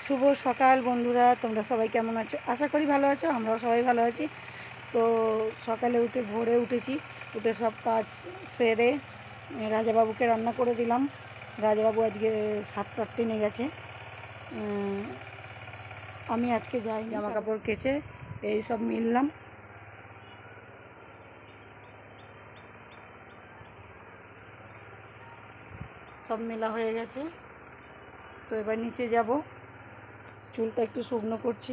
শুভ সকাল বন্ধুরা, তোমরা সবাই কেমন আছো? আশা করি ভালো আছো। আমরাও সবাই ভালো আছি। তো সকালে উঠে ভোরে উঠেছি, উঠে সব কাজ সেরে রাজাবাবুকে রান্না করে দিলাম। রাজাবাবু আজকে 7টা ট্রেনে গেছে। আমি আজকে যাই, জামা কাপড় কেচে এই সব মিললাম। সব মেলা হয়ে গেছে। তো এবার নিচে যাব। চুলটা একটু শুকনো করছি,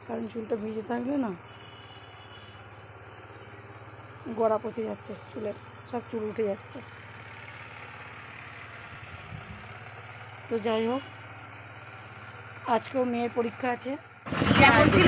কারণ চুলটা ভিজে থাকলে না গোড়া পচে যাচ্ছে, চুলের সব চুল উঠে যাচ্ছে। তো যাই হোক, আজকেও মেয়ের পরীক্ষা আছে। কেমন ছিল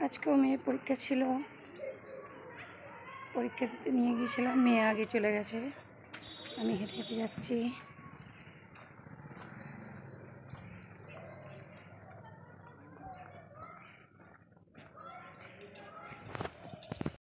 আজকেও মেয়ের পরীক্ষা ছিল, পরীক্ষা দিতে নিয়ে গিয়েছিলাম। মেয়ে আগে চলে গেছে, আমি হেঁটে হেঁটে যাচ্ছি।